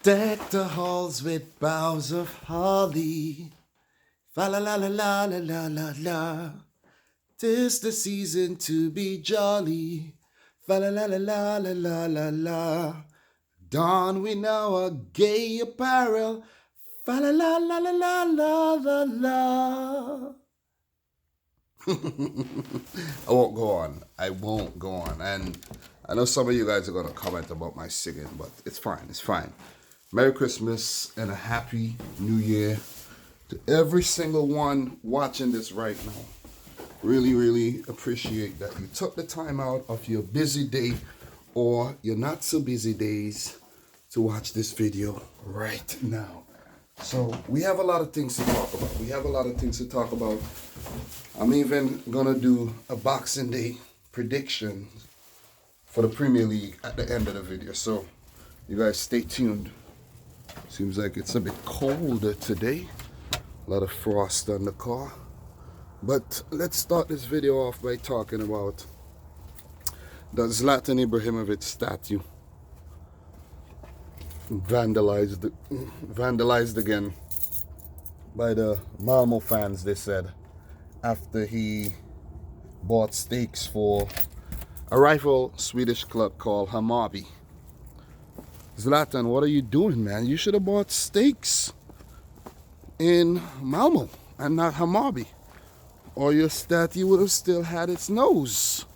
Deck the halls with boughs of holly. Fa la la la la la la la la. 'Tis the season to be jolly. Fa la la la la la la la la. Don we now a gay apparel. Fa la la la la la la la la. I won't go on. I won't go on. And I know some of you guys are going to comment about my singing, but it's fine. It's fine. Merry Christmas and a Happy New Year to every single one watching this right now. Really, really appreciate that you took the time out of your busy day or your not so busy days to watch this video right now. So we have a lot of things to talk about. I'm even gonna do a Boxing Day prediction for the Premier League at the end of the video. So you guys stay tuned. Seems like it's a bit colder today. A lot of frost on the car. But let's start this video off by talking about the Zlatan Ibrahimovic statue. Vandalized again by the Malmo fans, they said, after he bought stakes for a rival Swedish club called Hammarby. Zlatan, what are you doing, man? You should have bought stakes in Malmo and not Hammarby, or your statue would have still had its nose.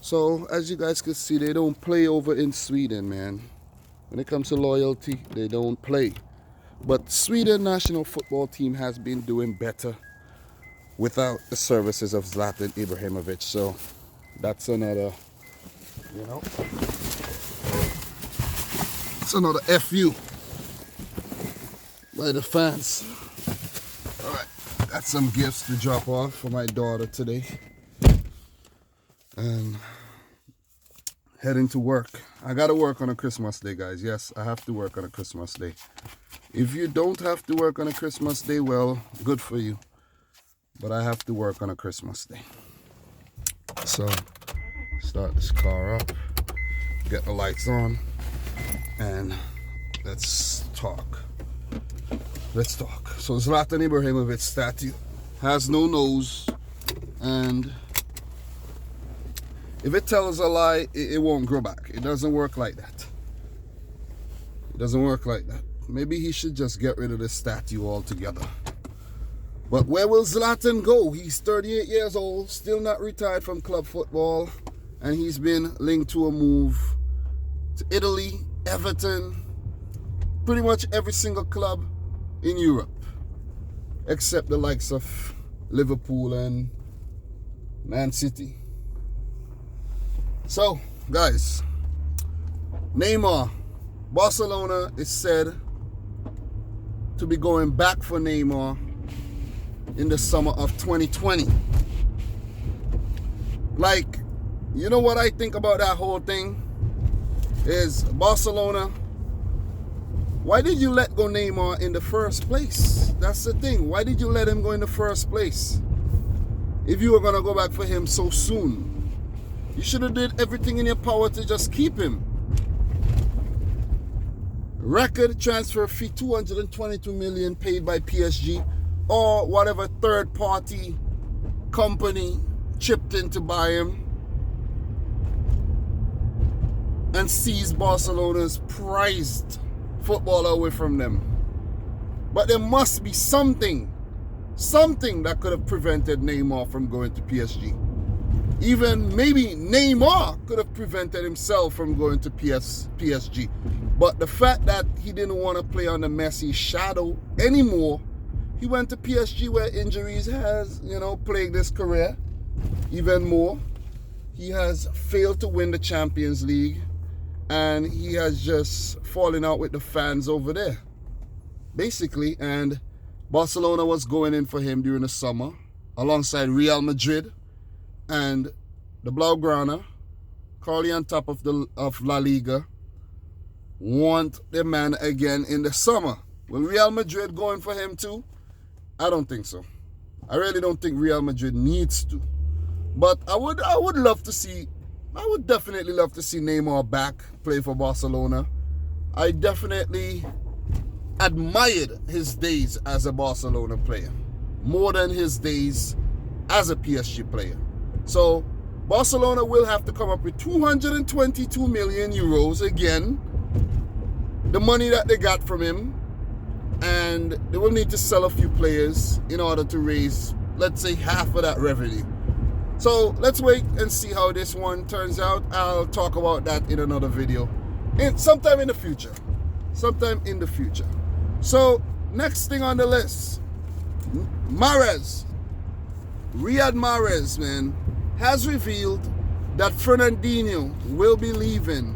So as you guys can see, they don't play over in Sweden, man. When it comes to loyalty, they don't play. But Sweden national football team has been doing better without the services of Zlatan Ibrahimovic. So that's another, it's another FU by the fans. All right, got some gifts to drop off for my daughter today. And heading to work. I gotta work on a Christmas Day, guys. Yes, I have to work on a Christmas Day. If you don't have to work on a Christmas Day, well, good for you. But I have to work on a Christmas Day. So, start this car up, get the lights on, and let's talk. So Zlatan Ibrahimovic statue has no nose, and if it tells a lie, it won't grow back. It doesn't work like that. Maybe he should just get rid of the statue altogether. But where will Zlatan go? He's 38 years old, still not retired from club football, and he's been linked to a move to Italy, Everton, pretty much every single club in Europe, except the likes of Liverpool and Man City. So, guys, Neymar. Barcelona is said to be going back for Neymar in the summer of 2020. Like, you know what I think about that whole thing? Is Barcelona, why did you let go Neymar in the first place? That's the thing. Why did you let him go in the first place? If you were going to go back for him so soon, you should have did everything in your power to just keep him. Record transfer fee, 222 million paid by PSG, or whatever third-party company chipped in to buy him, and seized Barcelona's prized footballer away from them. But there must be something that could have prevented Neymar from going to PSG. Even maybe Neymar could have prevented himself from going to PSG. But the fact that he didn't want to play on the Messi shadow anymore, he went to PSG where injuries has, plagued his career even more. He has failed to win the Champions League, and he has just fallen out with the fans over there, basically. And Barcelona was going in for him during the summer alongside Real Madrid and the Blaugrana, currently on top of La Liga, want the man again in the summer. Will Real Madrid going for him too? I don't think so. I really don't think Real Madrid needs to. But I would definitely love to see Neymar back play for Barcelona. I definitely admired his days as a Barcelona player more than his days as a PSG player. So Barcelona will have to come up with 222 million euros again, the money that they got from him, and they will need to sell a few players in order to raise, let's say, half of that revenue. So let's wait and see how this one turns out. I'll talk about that in another video sometime in the future. So next thing on the list, Mahrez. Riyad Mahrez, man, has revealed that Fernandinho will be leaving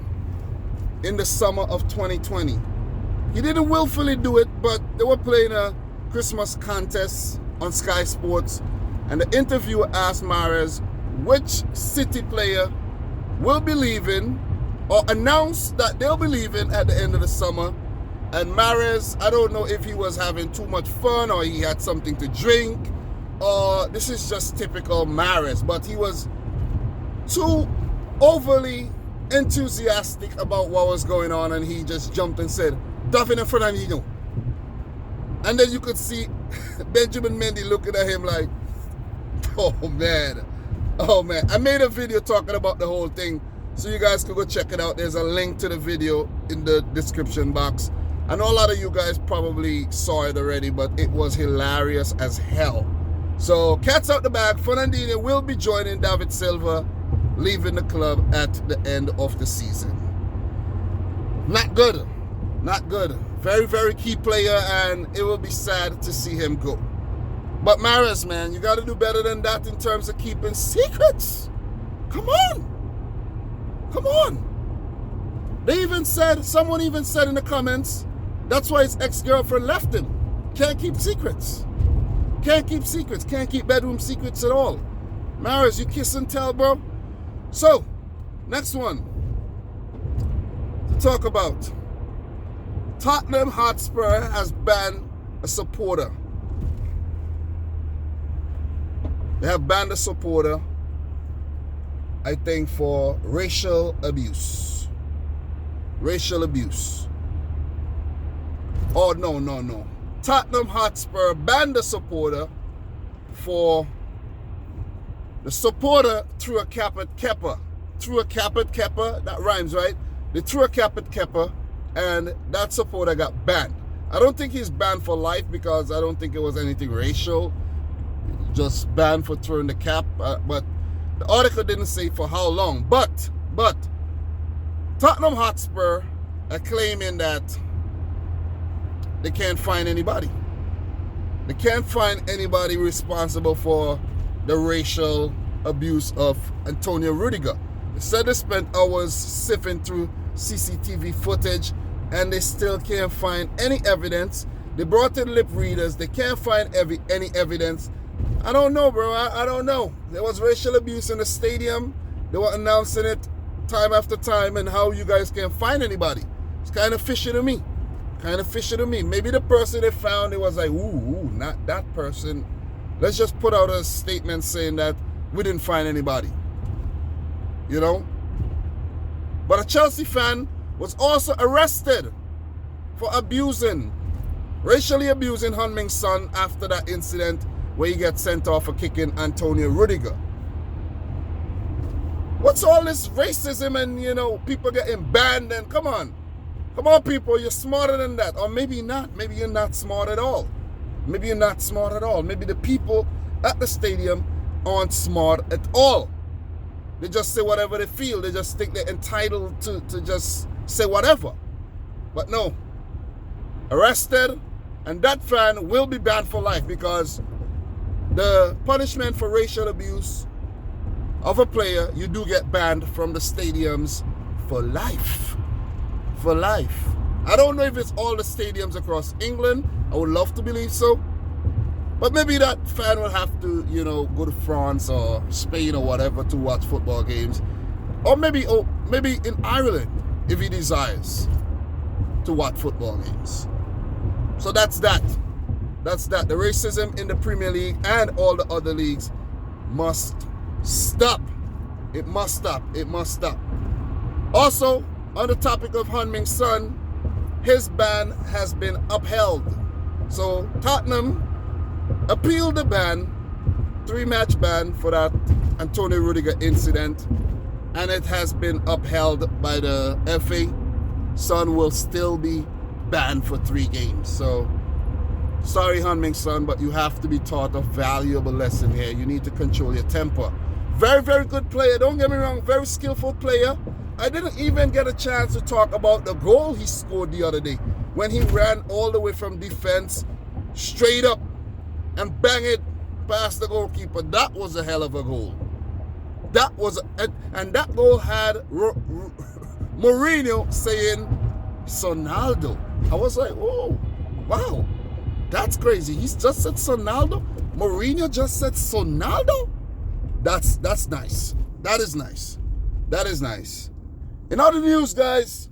in the summer of 2020. He didn't willfully do it, but they were playing a Christmas contest on Sky Sports, and the interviewer asked Mahrez which City player will be leaving or announced that they'll be leaving at the end of the summer. And Mahrez, I don't know if he was having too much fun or he had something to drink, or this is just typical Mahrez, but he was too overly enthusiastic about what was going on, and he just jumped and said, David and Fernandinho. And then you could see Benjamin Mendy looking at him like, oh man. I made a video talking about the whole thing, so you guys can go check it out. There's a link to the video in the description box. I know a lot of you guys probably saw it already, but it was hilarious as hell. So cat's out the bag. Fernandinho will be joining David Silva, leaving the club at the end of the season. Not good. Very, very key player, and it will be sad to see him go. But Mahrez, man, you got to do better than that in terms of keeping secrets. Come on. Someone even said in the comments, that's why his ex-girlfriend left him. Can't keep secrets. Can't keep bedroom secrets at all. Mahrez, you kiss and tell, bro. So, next one to talk about. Tottenham Hotspur has banned a supporter. They have banned a supporter, I think, for racial abuse. Oh, no. Tottenham Hotspur banned a supporter for the supporter threw a cap at Kepa. That rhymes, right? They threw a cap at Kepa, and that supporter got banned. I don't think he's banned for life because I don't think it was anything racial. Just banned for throwing the cap, but the article didn't say for how long. But Tottenham Hotspur are claiming that they can't find anybody. They can't find anybody responsible for the racial abuse of Antonio Rudiger. They said they spent hours sifting through CCTV footage and they still can't find any evidence. They brought in lip readers. They can't find any evidence. I don't know, bro. I don't know. There was racial abuse in the stadium. They were announcing it time after time, and how you guys can't find anybody. It's kind of fishy to me. Maybe the person they found, it was like, ooh, not that person. Let's just put out a statement saying that we didn't find anybody. You know? But a Chelsea fan was also arrested for racially abusing Heung-min Son after that incident where he gets sent off for kicking Antonio Rudiger. What's all this racism and, people getting banned? And come on people, you're smarter than that. Or maybe not. Maybe you're not smart at all. Maybe the people at the stadium aren't smart at all. They just say whatever they feel. They just think they're entitled to just say whatever. But no. Arrested, and that fan will be banned for life, because the punishment for racial abuse of a player, you do get banned from the stadiums for life. I don't know if it's all the stadiums across England. I would love to believe so. But maybe that fan will have to, go to France or Spain or whatever to watch football games. Or maybe in Ireland, if he desires to watch football games. So that's that. The racism in the Premier League and all the other leagues must stop. It must stop. Also, on the topic of Heung-min Son, his ban has been upheld. So Tottenham appealed the ban, 3-match ban for that Antonio Rudiger incident, and it has been upheld by the FA. Son will still be banned for 3 games. So sorry, Heung-min Son, but you have to be taught a valuable lesson here. You need to control your temper. Very, very good player. Don't get me wrong. Very skillful player. I didn't even get a chance to talk about the goal he scored the other day when he ran all the way from defense straight up and bang it past the goalkeeper. That was a hell of a goal. That was, and that goal had Mourinho saying Sonaldo. I was like, oh, wow, that's crazy. He's just said Sonaldo. Mourinho just said Sonaldo. That's nice. That is nice. That is nice. In other news, guys,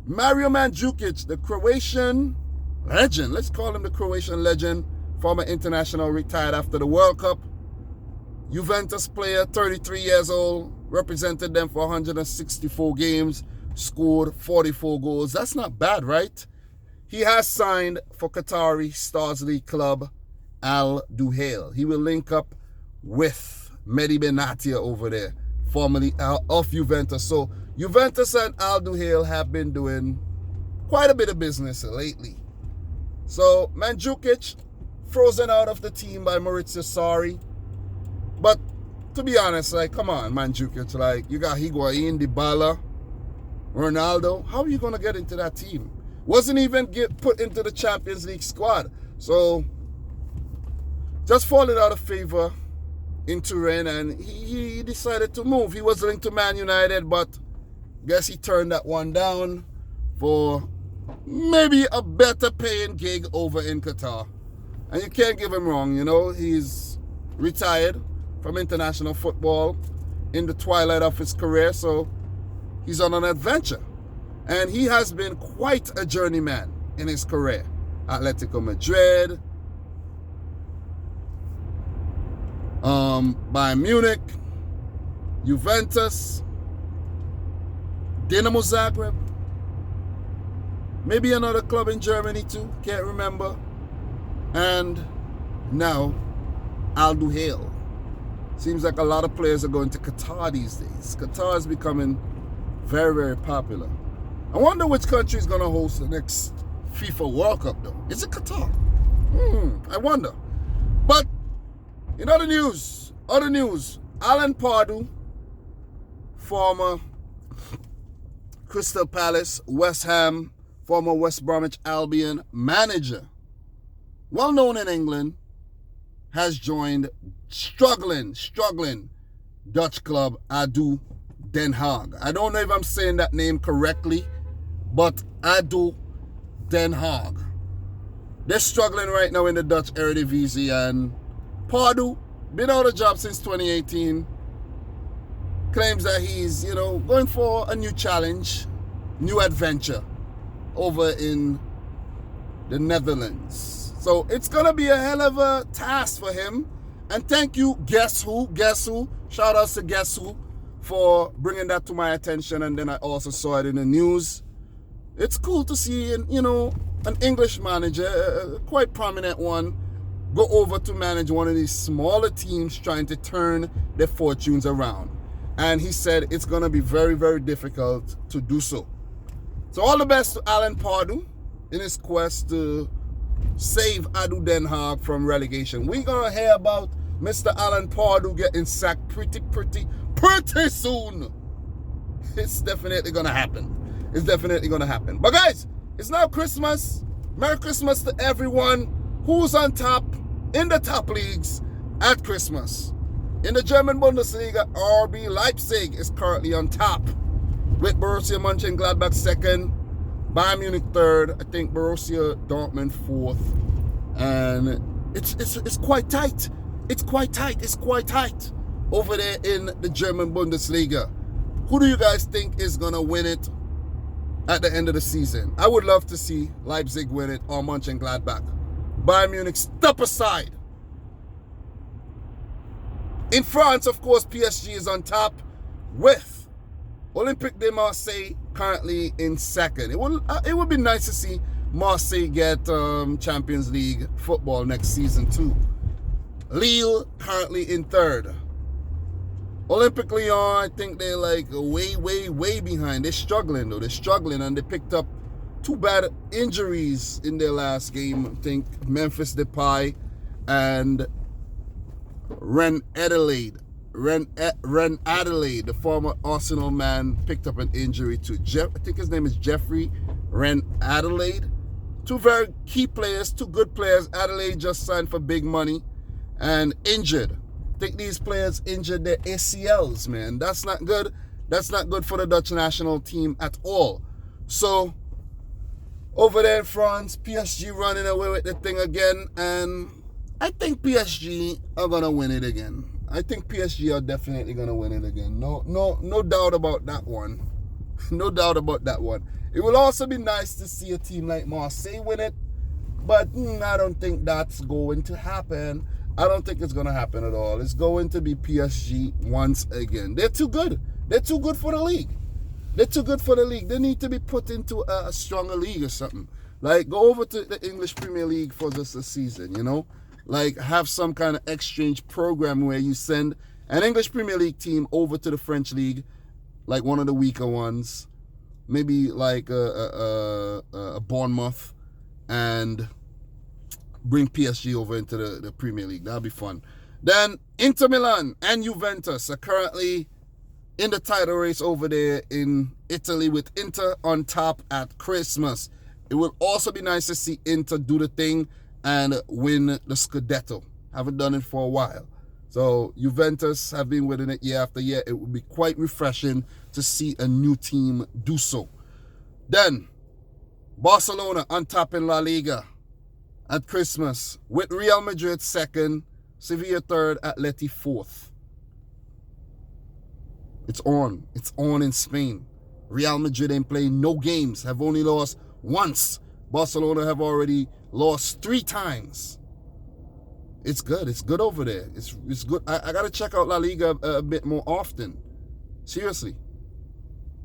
Mario Mandzukic, the Croatian legend, let's call him the Croatian legend, former international, retired after the World Cup. Juventus player, 33 years old, represented them for 164 games, scored 44 goals. That's not bad, right? He has signed for Qatari Stars League club Al Duhail. He will link up with Mehdi Benatia over there, formerly of Juventus. So Juventus and Al Duhail have been doing quite a bit of business lately. So Mandzukic frozen out of the team by Maurizio Sarri. But to be honest, like, come on, Mandzukic, like, you got Higuain, Dybala, Ronaldo. How are you going to get into that team? Wasn't even put into the Champions League squad. So just falling out of favor in Turin, and he decided to move. He was linked to Man United, but guess he turned that one down for maybe a better paying gig over in Qatar. And you can't give him wrong, you know. He's retired from international football in the twilight of his career, so he's on an adventure. And he has been quite a journeyman in his career. Atletico Madrid, Bayern Munich, Juventus, Dinamo Zagreb, maybe another club in Germany too, can't remember. And now Al Duhail. Seems like a lot of players are going to Qatar these days. Qatar is becoming very, very popular. I wonder which country is going to host the next FIFA World Cup though. Is it Qatar? I wonder. But in other news, Alan Pardew, former Crystal Palace, West Ham, former West Bromwich Albion manager, well known in England, has joined struggling Dutch club ADO Den Haag. I don't know if I'm saying that name correctly, but ADO Den Haag. They're struggling right now in the Dutch Eredivisie, and Pardew, been out of job since 2018, claims that he's, going for a new challenge, new adventure over in the Netherlands. So it's going to be a hell of a task for him. And thank you, Guess Who. Shout out to Guess Who for bringing that to my attention. And then I also saw it in the news. It's cool to see, an English manager, a quite prominent one, go over to manage one of these smaller teams trying to turn their fortunes around. And he said it's going to be very, very difficult to do so. So all the best to Alan Pardew in his quest to save ADO Den Haag from relegation. We're going to hear about Mr. Alan Pardew getting sacked pretty soon. It's definitely going to happen. It's definitely going to happen. But guys, it's now Christmas. Merry Christmas to everyone who's on top in the top leagues at Christmas. In the German Bundesliga, RB Leipzig is currently on top with Borussia Mönchengladbach second, Bayern Munich third, I think Borussia Dortmund fourth, and it's quite tight. It's quite tight over there in the German Bundesliga. Who do you guys think is gonna win it at the end of the season? I would love to see Leipzig win it or Mönchengladbach. Bayern Munich, step aside. In France, of course, PSG is on top with Olympique de Marseille currently in second. It would be nice to see Marseille get Champions League football next season too. Lille currently in third. Olympique Lyon, I think they're like way behind. They're struggling though. They're struggling, and they picked up 2 bad injuries in their last game. I think Memphis Depay and Ren Adelaide, the former Arsenal man, picked up an injury too. I think his name is Jeffrey Ren Adelaide. 2 very key players, 2 good players. Adelaide just signed for big money and injured. I think these players injured their ACLs, man. That's not good. That's not good for the Dutch national team at all. So, over there in France, PSG running away with the thing again, and I think PSG are gonna win it again. I think PSG are definitely gonna win it again. No doubt about that one. No doubt about that one. It will also be nice to see a team like Marseille win it, but I don't think that's going to happen. I don't think it's gonna happen at all. It's going to be PSG once again. They're too good. They're too good for the league. They're too good for the league. They need to be put into a stronger league or something. Like, go over to the English Premier League for just a season, you know? Like, have some kind of exchange program where you send an English Premier League team over to the French League, like one of the weaker ones, maybe like a Bournemouth, and bring PSG over into the Premier League. That'll be fun. Then Inter Milan and Juventus are currently in the title race over there in Italy, with Inter on top at Christmas. It will also be nice to see Inter do the thing and win the Scudetto. Haven't done it for a while. So Juventus have been winning it year after year. It would be quite refreshing to see a new team do so. Then Barcelona on top in La Liga at Christmas, with Real Madrid second, Sevilla third, Atleti fourth. It's on. It's on in Spain. Real Madrid ain't playing no games, have only lost once. Barcelona have already lost 3 times. It's good. It's good over there. It's good. I got to check out La Liga a bit more often. Seriously.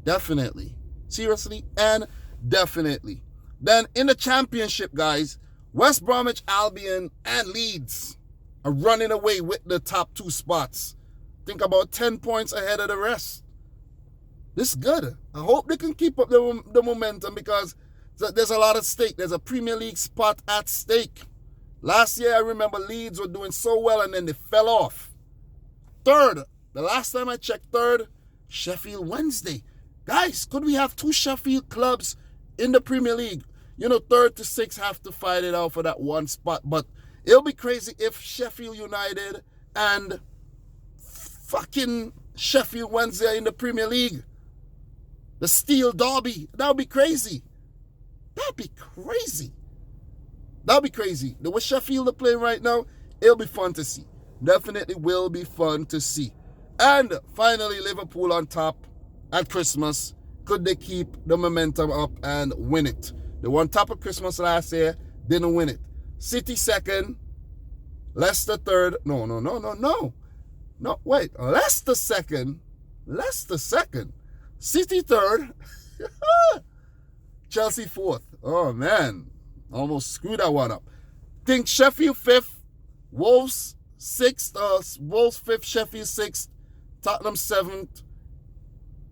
Definitely. Seriously and definitely. Then in the championship, guys, West Bromwich Albion and Leeds are running away with the top 2 spots. Think about 10 points ahead of the rest. This is good. I hope they can keep up the momentum, because there's a lot at stake. There's a Premier League spot at stake. Last year, I remember Leeds were doing so well, and then they fell off. Third, the last time I checked, third, Sheffield Wednesday. Guys, could we have 2 Sheffield clubs in the Premier League? You know, 3rd to 6th have to fight it out for that one spot. But it'll be crazy if Sheffield United and fucking Sheffield Wednesday are in the Premier League. The Steel Derby. That would be crazy. That'd be crazy. That'll be crazy. The way Sheffield are playing right now, it'll be fun to see. Definitely will be fun to see. And finally, Liverpool on top at Christmas. Could they keep the momentum up and win it? They won top of Christmas last year, didn't win it. City second, Leicester third. No, wait. Leicester second. City third. Chelsea fourth. Oh, man. Almost screwed that one up. Think Sheffield fifth, Wolves sixth, Wolves fifth, Sheffield sixth, Tottenham seventh.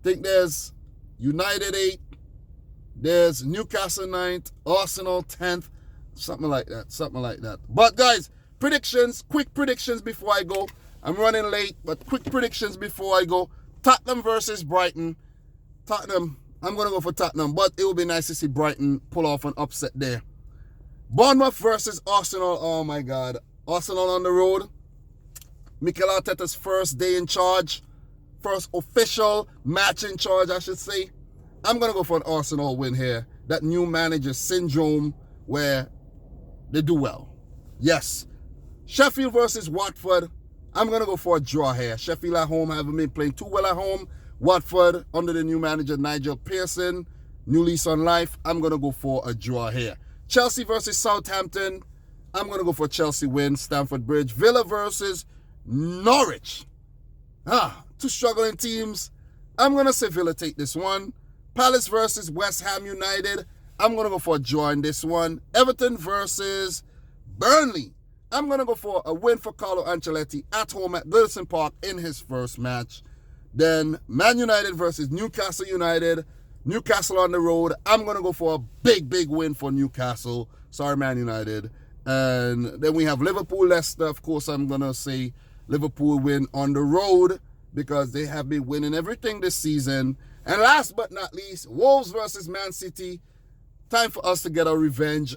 Think there's United eighth, there's Newcastle ninth, Arsenal 10th, something like that. But guys, predictions, quick predictions before I go. I'm running late, but quick predictions before I go. Tottenham versus Brighton. Tottenham, I'm going to go for Tottenham, but it would be nice to see Brighton pull off an upset there. Bournemouth versus Arsenal. Oh my God. Arsenal on the road. Mikel Arteta's first day in charge. First official match in charge, I should say. I'm going to go for an Arsenal win here. That new manager syndrome where they do well. Yes. Sheffield versus Watford. I'm going to go for a draw here. Sheffield at home haven't been playing too well at home. Watford under the new manager Nigel Pearson. New lease on life. I'm going to go for a draw here. Chelsea versus Southampton. I'm going to go for Chelsea win. Stamford Bridge. Villa versus Norwich. 2 struggling teams. I'm going to say Villa take this one. Palace versus West Ham United. I'm going to go for a draw in this one. Everton versus Burnley. I'm going to go for a win for Carlo Ancelotti at home at Goodison Park in his first match. Then Man United versus Newcastle United. Newcastle on the road. I'm going to go for a big, big win for Newcastle. Sorry, Man United. And then we have Liverpool-Leicester. Of course, I'm going to say Liverpool win on the road because they have been winning everything this season. And last but not least, Wolves versus Man City. Time for us to get our revenge.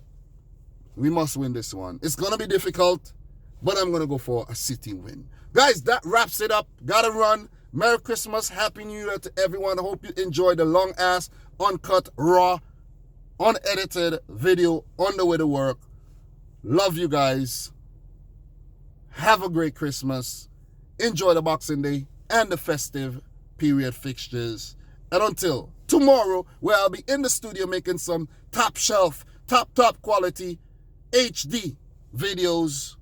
We must win this one. It's going to be difficult, but I'm going to go for a City win. Guys, that wraps it up. Gotta run. Merry Christmas. Happy New Year to everyone. I hope you enjoyed the long-ass, uncut, raw, unedited video on the way to work. Love you guys. Have a great Christmas. Enjoy the Boxing Day and the festive period fixtures. And until tomorrow, where I'll be in the studio making some top shelf, top quality HD videos.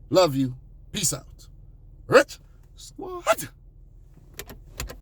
Love you. Peace out. Rich?